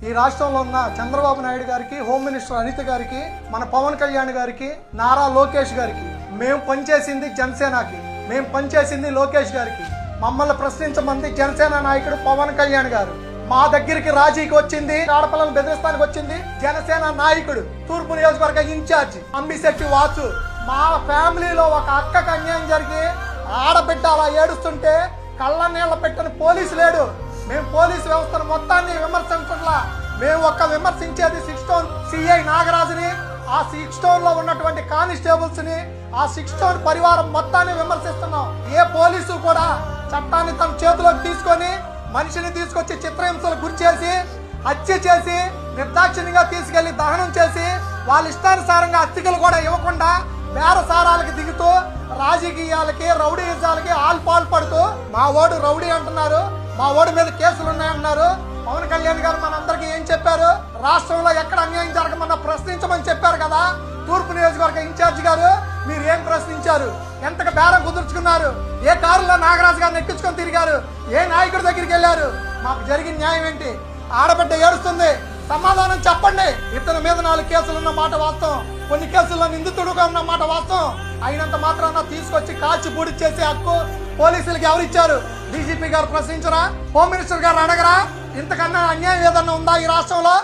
ఈ రాష్ట్రంలో ఉన్న చంద్రబాబు నాయుడు గారికి, హోమ్ మినిస్టర్ అనిత గారికి, మన పవన్ కళ్యాణ్ గారికి, నారా లోకేష్ గారికి, మేము పనిచేసింది జనసేనకి, మేము పనిచేసింది లోకేష్ గారికి, మమ్మల్ని ప్రశ్నించమంది జనసేన నాయకుడు పవన్ కళ్యాణ్ గారు. మా దగ్గరికి రాజీకి వచ్చింది, ఆడపిల్లలు బెదిరిస్తానికి వచ్చింది జనసేన నాయకుడు, తూర్పు నియోజకవర్గ ఇన్ఛార్జి అంబిశెట్టి వాసు. మా ఫ్యామిలీలో ఒక అక్కకు అన్యాయం జరిగి ఆడబిడ్డ అలా ఏడుస్తుంటే కళ్ళ నీళ్ళ పెట్టని పోలీసు లేడు. మేము పోలీసు వ్యవస్థను మొత్తాన్ని విమర్శించట్లా, మేము ఒక్క విమర్శించేది 6 టౌన్ సిఐ నాగరాజుని, ఆ 6 టౌన్ లో ఉన్నటువంటి కానిస్టేబుల్స్ ని, ఆ 6 టౌన్ పరివారం మొత్తాన్ని విమర్శిస్తున్నాం. ఏ పోలీసు కూడా చట్టాన్ని తన చేతిలోకి తీసుకొని మనిషిని తీసుకొచ్చి చిత్రహింసలు గురి చేసి, హత్య చేసి, నిర్దాక్షిణ్యంగా తీసుకెళ్లి దహనం చేసి, వాళ్ళ ఇష్టానుసారంగా అతిథులు కూడా ఇవ్వకుండా బేరసారాలకి దిగుతూ రాజకీయాలకి, రౌడీజాలకి పాల్పడుతూ మా ఓడు రౌడీ అంటున్నారు, మా ఓడి మీద కేసులు ఉన్నాయంటున్నారు. పవన్ కళ్యాణ్ గారు మనందరికీ ఏం చెప్పారు? రాష్ట్రంలో ఎక్కడ అన్యాయం జరగమన్నా ప్రశ్నించమని చెప్పారు కదా. తూర్పు నియోజకవర్గ ఇన్ఛార్జి గారు మీరు ఏం ప్రశ్నించారు? ఎంతగా బేరం కుదుర్చుకున్నారు? ఏ కారులో నాగరాజు గారిని ఎక్కించుకొని తిరిగారు? ఏ నాయకుడి దగ్గరికి వెళ్ళారు? మాకు జరిగిన న్యాయం ఏంటి? ఆడబిడ్డ ఏడుస్తుంది, సమాధానం చెప్పండి. ఇతని మీద 4 కేసులు ఉన్న మాట వాస్తవం, కొన్ని కేసుల్లో నిందితుడుగా ఉన్న మాట వాస్తవం. అయినంత మాత్రాన తీసుకొచ్చి కాల్చి బూడి చేసే హక్కు పోలీసులకు ఎవరిచ్చారు? డీజీపీ గారు ప్రశ్నించరా? హోమ్ మినిస్టర్ గారు అడగరా? ఇంతకన్నా అన్యాయం ఏదన్నా ఉందా ఈ రాష్ట్రంలో?